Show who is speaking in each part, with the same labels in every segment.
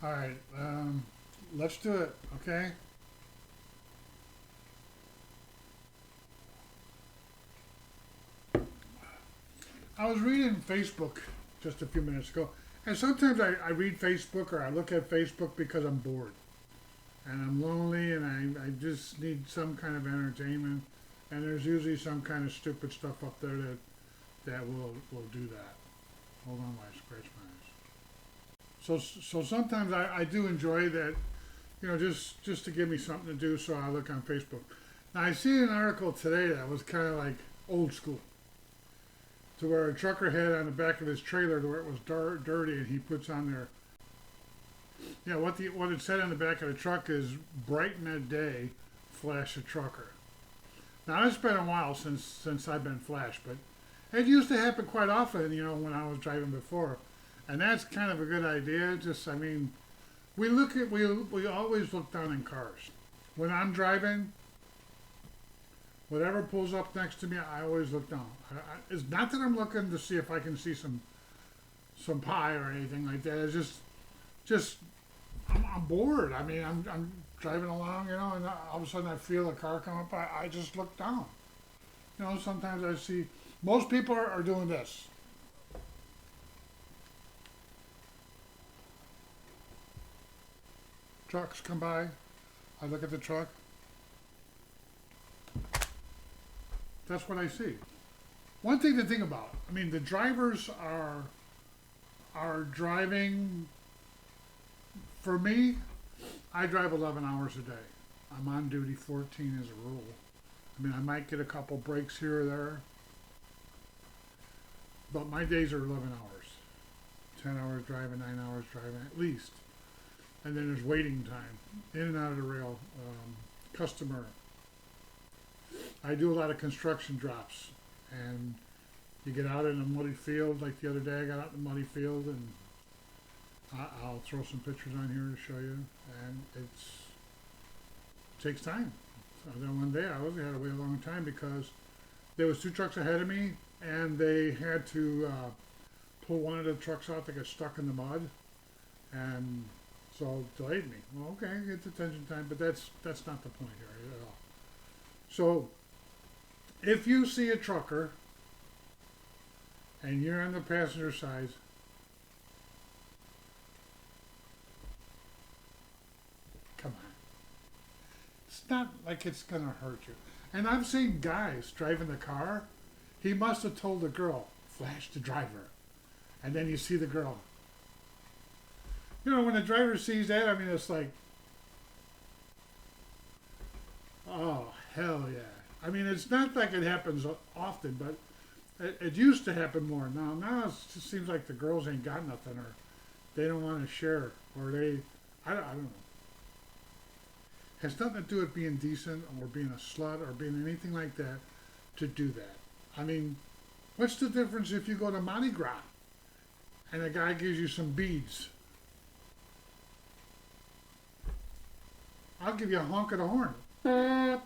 Speaker 1: All right, let's do it, okay? I was reading Facebook just a few minutes ago, and sometimes I read Facebook or I look at Facebook because I'm bored and I'm lonely and I just need some kind of entertainment. And there's usually some kind of stupid stuff up there that will do that. Hold on while I scratch my eyes. So sometimes I do enjoy that, just to give me something to do. So I look on Facebook. Now I see an article today that was kind of like old school, to where a trucker had on the back of his trailer to where it was dirty, and he puts on there. Yeah, what it said on the back of the truck is "Brighten a day, Flash a trucker." Now it's been a while since I've been flashed, but it used to happen quite often, when I was driving before, and that's kind of a good idea. Just, I mean, we always look down in cars. When I'm driving, whatever pulls up next to me, I always look down. It's not that I'm looking to see if I can see some pie or anything like that. It's just I'm bored. I mean, I'm driving along, and all of a sudden I feel a car come up. I just look down. Sometimes I see most people are doing this. Trucks come by. I look at the truck. That's what I see. One thing to think about. I mean, the drivers are driving. For me, I drive 11 hours a day. I'm on duty 14 as a rule. I mean, I might get a couple breaks here or there, but my days are 11 hours. 10 hours driving, 9 hours driving at least. And then there's waiting time, in and out of the rail, customer. I do a lot of construction drops, and you get out in a muddy field. Like the other day, I got out in a muddy field, and I'll throw some pictures on here to show you. And it takes time. So then one day I had to wait a long time because there was two trucks ahead of me, and they had to pull one of the trucks out that got stuck in the mud, and so it delayed me. Well, okay, it's attention time, but that's not the point here at all. So if you see a trucker and you're on the passenger side, come on. It's not like it's going to hurt you. And I've seen guys driving the car. He must have told the girl, flash the driver. And then you see the girl. When the driver sees that, I mean, it's like, oh, hell yeah. I mean, it's not like it happens often, but it used to happen more. Now it just seems like the girls ain't got nothing, or they don't want to share, or I don't know. Has nothing to do with being decent or being a slut or being anything like that to do that. I mean, what's the difference if you go to Mardi Gras and a guy gives you some beads? I'll give you a honk of the horn. I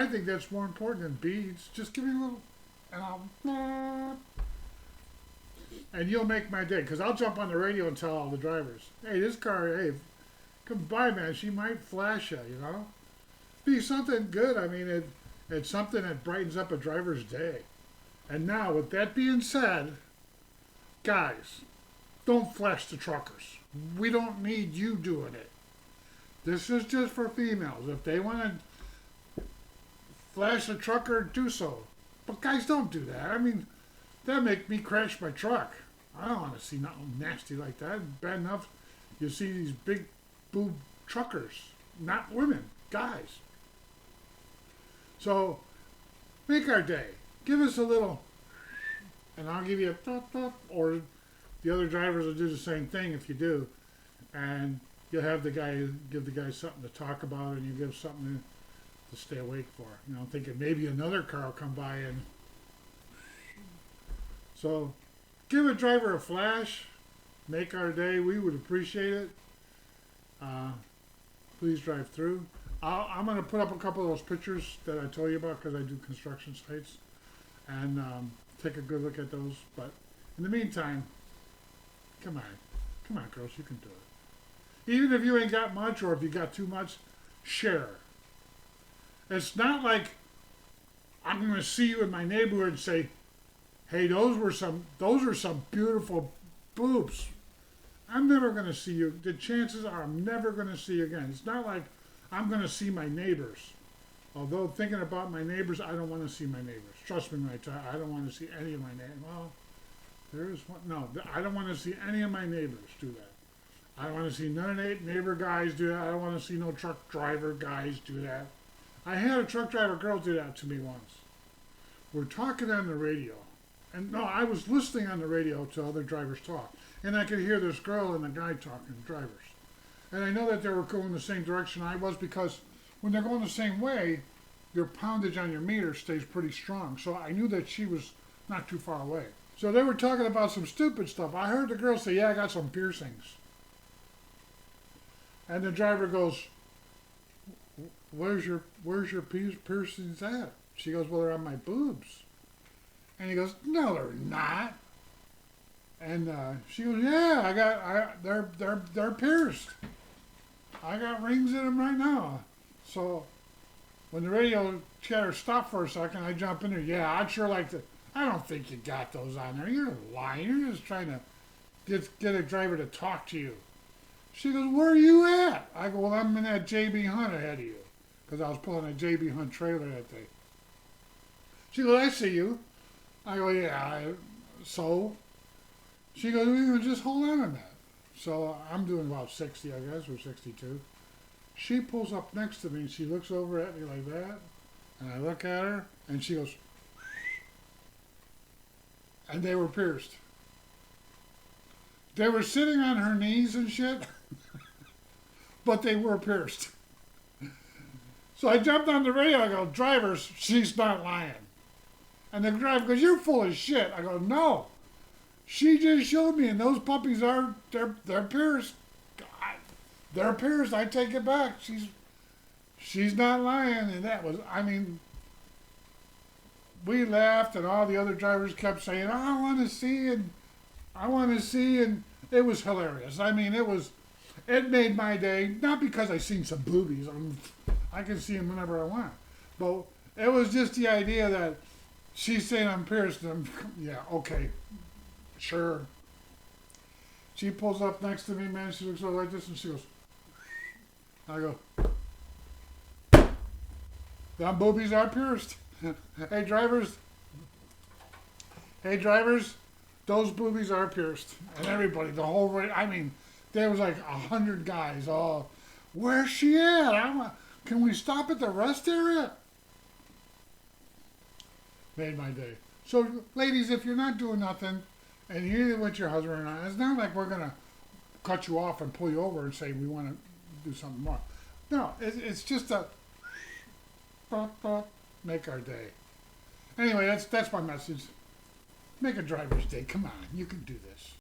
Speaker 1: think that's more important than beads. Just give me a little, and and you'll make my day. Because I'll jump on the radio and tell all the drivers, hey, this car, hey, come by, man. She might flash you, Be something good. I mean, it's something that brightens up a driver's day. And now, with that being said, guys, don't flash the truckers. We don't need you doing it. This is just for females. If they want to flash a trucker, do so. But guys, don't do that. I mean, that make me crash my truck. I don't want to see nothing nasty like that. Bad enough you see these big boob truckers, not women, guys. So make our day. Give us a little, and I'll give you a thought, or the other drivers will do the same thing if you do, and you'll have give the guy something to talk about, and you give something to stay awake for. Thinking maybe another car will come by, and so give a driver a flash, make our day. We would appreciate it. Please drive through. I'm going to put up a couple of those pictures that I told you about because I do construction sites, and take a good look at those. But in the meantime, come on. Come on, girls, you can do it. Even if you ain't got much or if you got too much, share. It's not like I'm going to see you in my neighborhood and say, hey, those are some beautiful boobs. I'm never going to see you. The chances are I'm never going to see you again. It's not like I'm going to see my neighbors. Although thinking about my neighbors, I don't want to see my neighbors. Trust me when I tell you, I don't want to see any of my neighbors. Well, there is one. No, I don't want to see any of my neighbors do that. I don't want to see none of neighbor guys do that. I don't want to see no truck driver guys do that. I had a truck driver girl do that to me once. We're talking on the radio. And no, I was listening on the radio to other drivers talk. And I could hear this girl and the guy talking, drivers. And I know that they were going the same direction I was because when they're going the same way, your poundage on your meter stays pretty strong. So I knew that she was not too far away. So they were talking about some stupid stuff. I heard the girl say, yeah, I got some piercings. And the driver goes, where's your piercings at? She goes, well, they're on my boobs. And he goes, no, they're not. And she goes, yeah, they're pierced. I got rings in them right now. So when the radio chatter stopped for a second, I jump in there. Yeah, I'd sure like to. I don't think you got those on there. You're lying. You're just trying to get a driver to talk to you. She goes, where are you at? I go, well, I'm in that JB Hunt ahead of you. Because I was pulling a JB Hunt trailer that day. She goes, I see you. I go, yeah, so? She goes, well, just hold on a minute. So I'm doing about 60, I guess, or 62. She pulls up next to me and she looks over at me like that. And I look at her and she goes, and they were pierced. They were sitting on her knees and shit, but they were pierced. So I jumped on the radio, I go, drivers, she's not lying. And the driver goes, you're full of shit. I go, no. She just showed me, and those puppies they're pierced. God, they're pierced. I take it back. She's not lying, and that was. I mean, we laughed, and all the other drivers kept saying, oh, I want to see, and it was hilarious. I mean, it made my day. Not because I seen some boobies. I can see them whenever I want, but it was just the idea that she's saying I'm pierced. And yeah, okay. Sure. She pulls up next to me, man. She looks over like this and she goes, I go, them boobies are pierced. Hey drivers, those boobies are pierced. And everybody, the whole rate, I mean, there was like 100 guys all, where's she at? Can we stop at the rest area? Made my day. So ladies, if you're not doing nothing, and you're with your husband or not, it's not like we're going to cut you off and pull you over and say we want to do something more. No, it's just a make our day. Anyway, that's my message. Make a driver's day. Come on, you can do this.